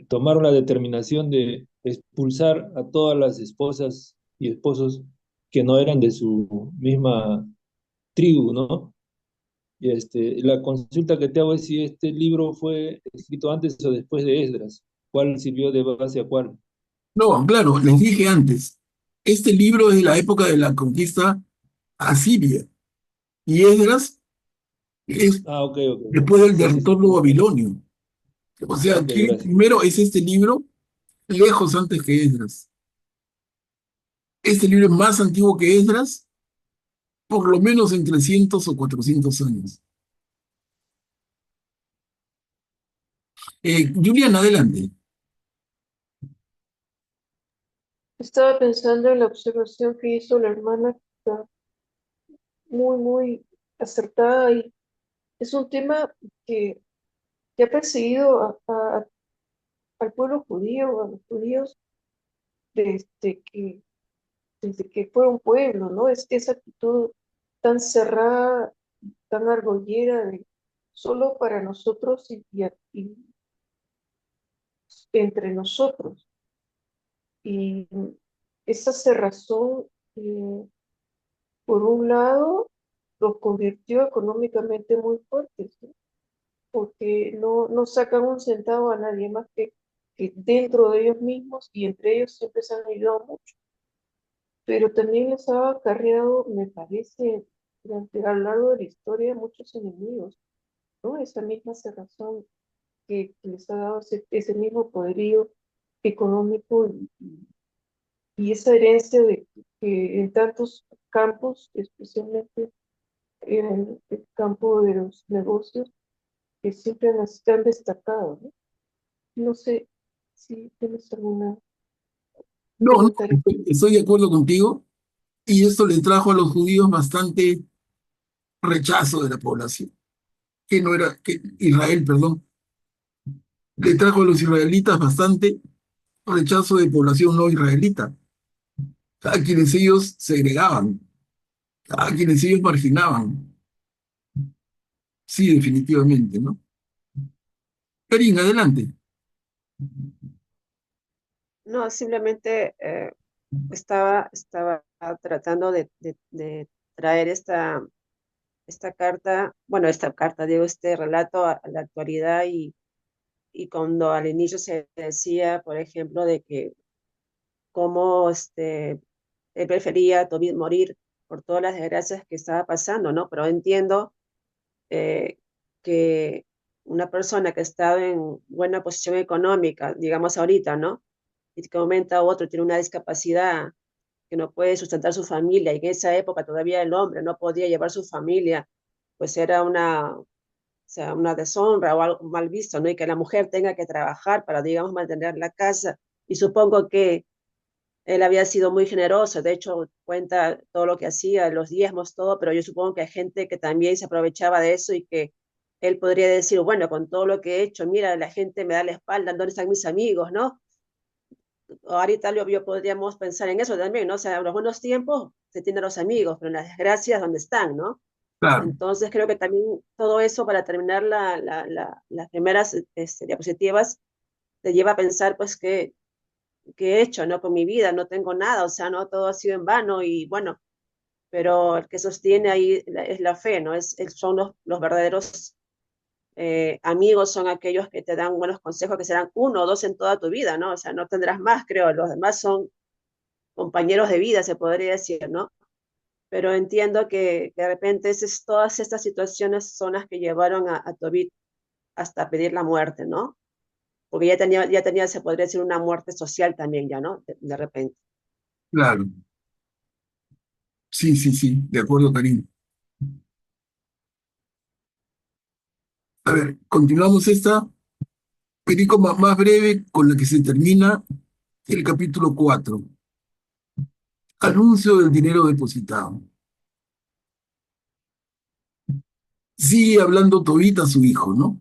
tomaron la determinación de expulsar a todas las esposas y esposos que no eran de su misma tribu, ¿no? Y la consulta que te hago es si este libro fue escrito antes o después de Esdras. ¿Cuál sirvió de base a cuál? No, claro, les dije antes, este libro es de la época de la conquista asiria y Esdras es Ah, ok, ok. después del Sí, sí, sí. retorno babilonio. O sea, Ok, aquí gracias. primero es este libro, lejos antes que Esdras. Este libro es más antiguo que Esdras, por lo menos en 300 o 400 años. Julián, adelante. Estaba pensando en la observación que hizo la hermana, que está muy, muy acertada y es un tema que, que ha perseguido al pueblo judío, a los judíos, desde que, desde que fue un pueblo, ¿no? Es esa actitud tan cerrada, tan argollera de solo para nosotros y entre nosotros. Y esa cerrazón, por un lado, los convirtió económicamente muy fuertes, ¿no? Porque no sacan un centavo a nadie más que dentro de ellos mismos y entre ellos siempre se han ayudado mucho. Pero también les ha acarreado, me parece, a lo largo de la historia, muchos enemigos, ¿no? Esa misma cerrazón que les ha dado ese mismo poderío económico y esa herencia de que en tantos campos, especialmente en el campo de los negocios, que siempre han destacado, ¿no? No sé si tienes alguna No, no, comentario. estoy de acuerdo contigo y esto le trajo a los judíos bastante rechazo de la población, que no era, que Israel, perdón, le trajo a los israelitas bastante rechazo de población no israelita, a quienes ellos segregaban, a quienes ellos marginaban. Sí, definitivamente, ¿no? Karin, adelante. No, simplemente estaba tratando de traer esta carta, bueno, esta carta, digo, este relato a la actualidad y cuando al inicio se decía, por ejemplo, de que cómo él prefería Tobit morir por todas las desgracias que estaba pasando, ¿no? Pero entiendo eh, que una persona que está en buena posición económica, digamos ahorita, ¿no? Y que aumenta otro, tiene una discapacidad que no puede sustentar su familia, y en esa época todavía el hombre no podía llevar su familia, pues era o sea, una deshonra o algo mal visto, ¿no? Y que la mujer tenga que trabajar para, digamos, mantener la casa. Y supongo que él había sido muy generoso, de hecho cuenta todo lo que hacía, los diezmos, todo, pero yo supongo que hay gente que también se aprovechaba de eso y que él podría decir, bueno, con todo lo que he hecho, mira, la gente me da la espalda, ¿dónde están mis amigos, no? Ahorita yo podríamos pensar en eso también, ¿no? O sea, en los buenos tiempos se tienen los amigos, pero en las desgracias, ¿dónde están, no? Claro, Entonces creo que también todo eso, para terminar las primeras diapositivas, te lleva a pensar, pues, que he hecho, ¿no? Con mi vida, no tengo nada, o sea, no todo ha sido en vano y bueno, pero el que sostiene ahí es la fe, ¿no? Son los verdaderos amigos, son aquellos que te dan buenos consejos, que serán uno o dos en toda tu vida, ¿no? O sea, no tendrás más, creo, los demás son compañeros de vida, se podría decir, ¿no? Pero entiendo que de repente todas estas situaciones son las que llevaron a Tobit hasta pedir la muerte, ¿no? Porque ya tenía, se podría decir, una muerte social también ya, ¿no? De repente. claro. Sí, sí, sí, de acuerdo, Karin. A ver, continuamos esta más breve con la que se termina el capítulo 4. Anuncio del dinero depositado. Sigue hablando Tobit a su hijo, ¿no?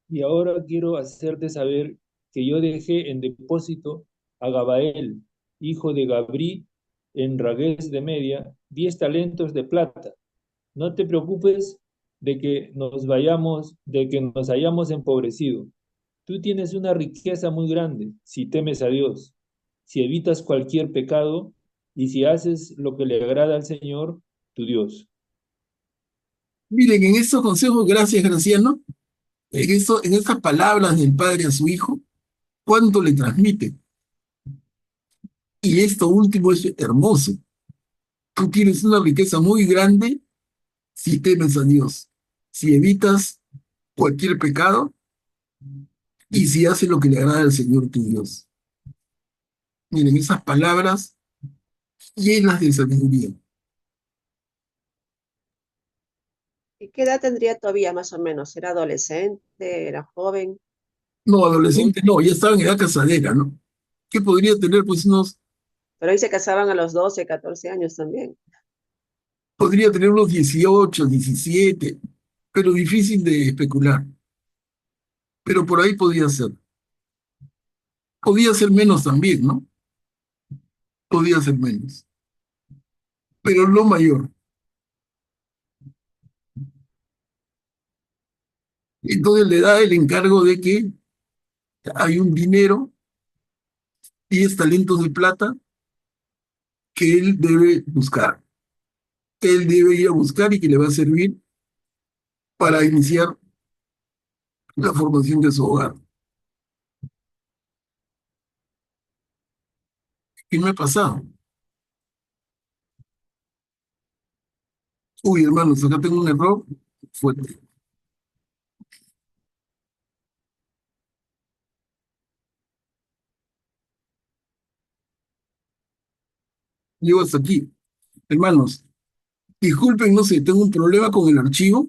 Y ahora quiero hacerte saber que yo dejé en depósito a Gabael, hijo de Gabri, en Ragués de Media, 10 talentos de plata. No te preocupes de que nos hayamos empobrecido. Tú tienes una riqueza muy grande si temes a Dios, si evitas cualquier pecado y si haces lo que le agrada al Señor, tu Dios. Miren, en estos consejos, gracias, Graciano, en estas palabras del padre a su hijo, ¿cuánto le transmite? Y esto último es hermoso. Tú tienes una riqueza muy grande si temes a Dios, si evitas cualquier pecado y si haces lo que le agrada al Señor tu Dios. Miren, esas palabras llenas de sabiduría. ¿Y qué edad tendría todavía más o menos? ¿Era adolescente? ¿Era joven? No, ¿Adulto? adolescente no, ya estaba en edad casadera, ¿no? Que podría tener, pues, Pero ahí se casaban a los 12, 14 años también. podría tener unos 18, 17, pero difícil de especular. Pero por ahí podía ser. Podía ser menos también, ¿no? Podía ser menos. Pero no mayor. Entonces le da el encargo de que hay un dinero, 10 talentos de plata, que él debe buscar. Él debe ir a buscar y que le va a servir para iniciar la formación de su hogar. ¿Qué me ha pasado? Uy, hermanos, acá tengo un error fuerte. Llego hasta aquí. Hermanos, disculpen, no sé, tengo un problema con el archivo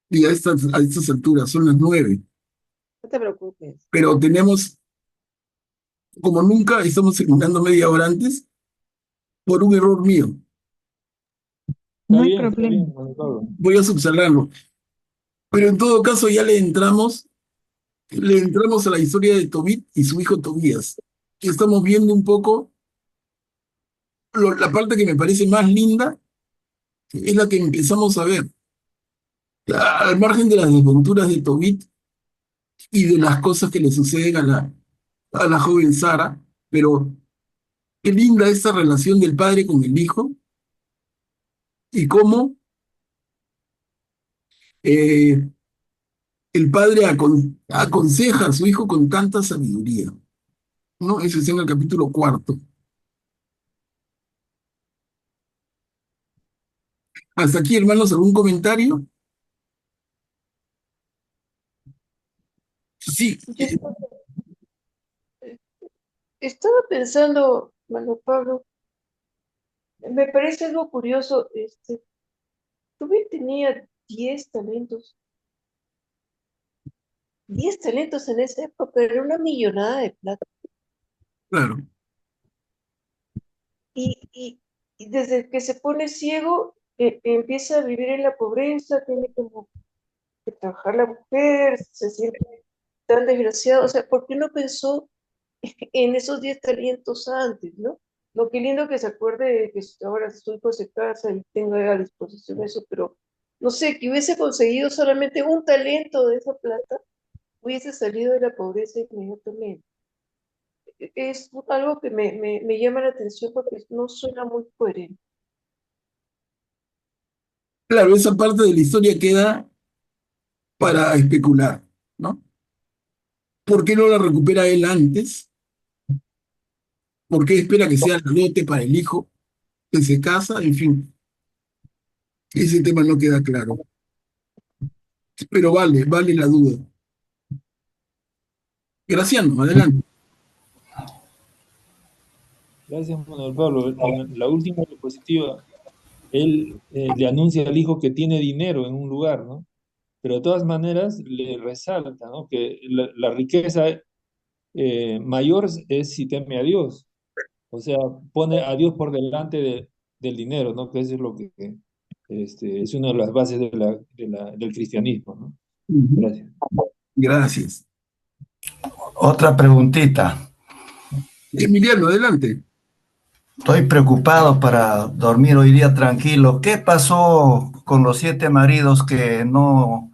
y a estas alturas son las 9, No te preocupes. pero tenemos, como nunca, estamos terminando media hora antes por un error mío. No hay Está problema. bien, Juan Pablo. Voy a subsanarlo. Pero en todo caso ya le entramos a la historia de Tobit y su hijo Tobías. Y estamos viendo un poco la parte que me parece más linda, es la que empezamos a ver. Al margen de las desventuras de Tobit y de las cosas que le suceden a la joven Sara, pero qué linda esta relación del padre con el hijo y cómo eh, el padre aconseja a su hijo con tanta sabiduría, ¿no? Eso es en el capítulo 4. Hasta aquí, hermanos, ¿algún comentario? Sí, Yo estaba pensando, Mano Pablo, me parece algo curioso, Tobit tenía 10 talentos. 10 talentos en esa época, era una millonada de plata. claro. Y desde que se pone ciego, empieza a vivir en la pobreza, tiene como que trabajar la mujer, se siente tan desgraciado. O sea, ¿por qué no pensó en esos 10 talentos antes, no? Lo que lindo que se acuerde de que ahora su hijo se casa y tenga a disposición eso, pero no sé, que hubiese conseguido solamente un talento de esa plata, hubiese salido de la pobreza inmediatamente. Es algo que me llama la atención porque no suena muy coherente. Claro, esa parte de la historia queda para especular, ¿no? ¿Por qué no la recupera él antes? ¿Por qué espera que sea la dote para el hijo que se casa? En fin, ese tema no queda claro. Pero vale la duda. Graciano, adelante. Gracias, Manuel Pablo. En la última diapositiva, él le anuncia al hijo que tiene dinero en un lugar, ¿no? Pero de todas maneras le resalta, ¿no? Que la riqueza mayor es si teme a Dios. O sea, pone a Dios por delante del dinero, ¿no? Que eso es lo que es una de las bases del cristianismo, ¿no? Ujú. Gracias. Gracias. Otra preguntita. Emiliano, adelante. Estoy preocupado para dormir hoy día tranquilo. ¿Qué pasó con los 7 maridos que no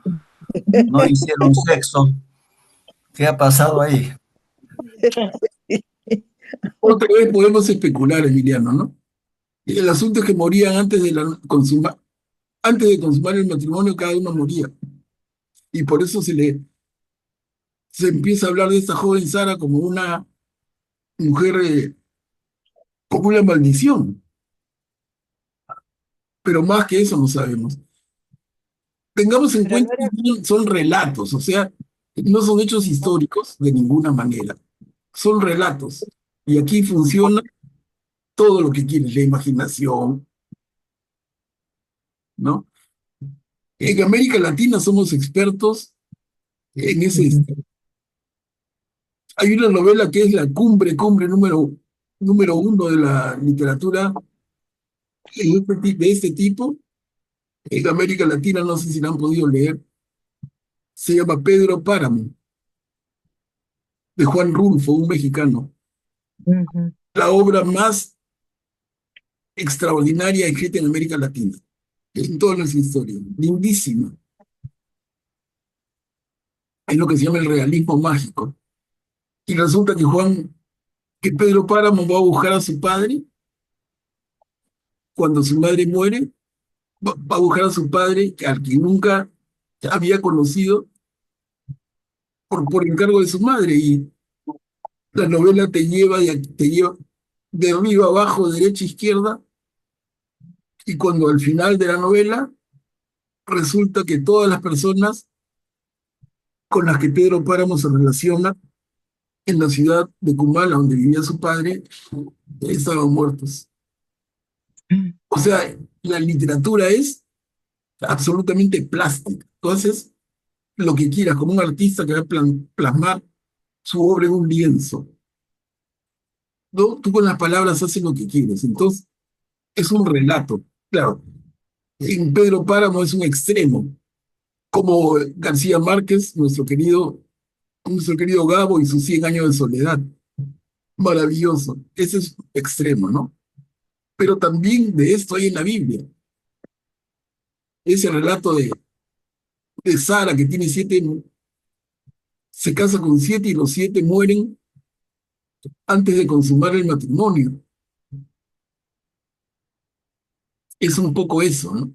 hicieron sexo? ¿Qué ha pasado ahí? Otra vez podemos especular, Emiliano, ¿no? El asunto es que morían antes de consumar el matrimonio, cada uno moría. Y por eso se empieza a hablar de esta joven Sara como una mujer, como una maldición. Pero más que eso no sabemos. Tengamos en Pero no cuenta era, que son relatos, o sea, no son hechos históricos de ninguna manera. Son relatos. Y aquí funciona todo lo que quieres, la imaginación, ¿no? En América Latina somos expertos en ese estilo. Hay una novela que es la cumbre número uno de la literatura de este tipo. En América Latina, no sé si la han podido leer, se llama Pedro Páramo, de Juan Rulfo, un mexicano. Ujú. La obra más extraordinaria escrita en América Latina, en toda nuestra historia. Lindísima. Es lo que se llama el realismo mágico. Y resulta que Pedro Páramo va a buscar a su padre cuando su madre muere, va a buscar a su padre, al que nunca había conocido, por encargo de su madre. Y la novela te lleva de arriba abajo, derecha, izquierda, y cuando al final de la novela resulta que todas las personas con las que Pedro Páramo se relaciona en la ciudad de Kumala, donde vivía su padre, estaban muertos. O sea, la literatura es absolutamente plástica. Tú haces lo que quieras, como un artista que va a plasmar su obra en un lienzo. ¿No? Tú con las palabras haces lo que quieres. Entonces, es un relato. Claro, en Pedro Páramo es un extremo, como García Márquez, nuestro querido Gabo y sus 100 años de soledad. Maravilloso. Ese es extremo, ¿no? Pero también de esto hay en la Biblia. Ese relato de Sara, que tiene 7, se casa con 7 y los 7 mueren antes de consumar el matrimonio. Es un poco eso, ¿no?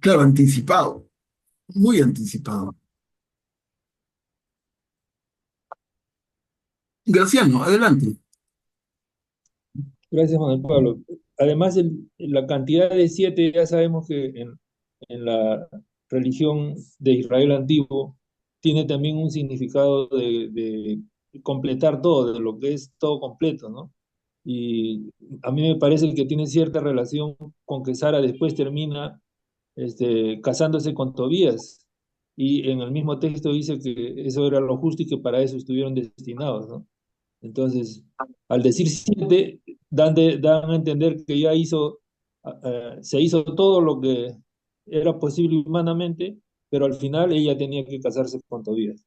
Claro, anticipado, muy anticipado. Graciano, adelante. Gracias, Manuel Pablo. Además, la cantidad de 7, ya sabemos que en la religión de Israel antiguo tiene también un significado de completar todo, de lo que es todo completo, ¿no? Y a mí me parece que tiene cierta relación con que Sara después termina casándose con Tobías. Y en el mismo texto dice que eso era lo justo y que para eso estuvieron destinados, ¿no? Entonces, al decir 7, dan a entender que ya se hizo todo lo que era posible humanamente, pero al final ella tenía que casarse con Tobías.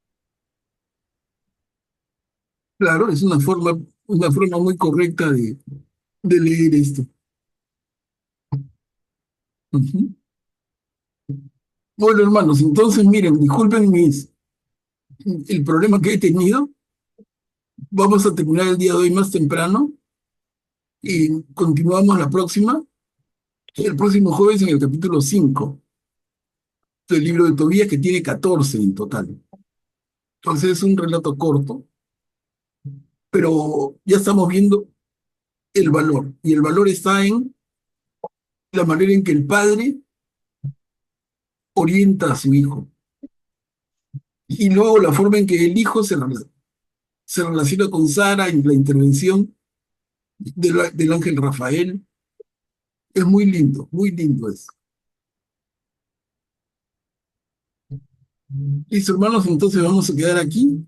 Claro, es una forma muy correcta de leer esto. Ujú. Bueno, hermanos, entonces miren, disculpen el problema que he tenido. Vamos a terminar el día de hoy más temprano y continuamos el próximo jueves en el capítulo 5 del libro de Tobías, que tiene 14 en total. Entonces es un relato corto, pero ya estamos viendo el valor. Y el valor está en la manera en que el padre orienta a su hijo. Y luego la forma en que el hijo se relaciona con Sara en la intervención del ángel Rafael. Es muy lindo eso. Listo, hermanos, entonces vamos a quedar aquí.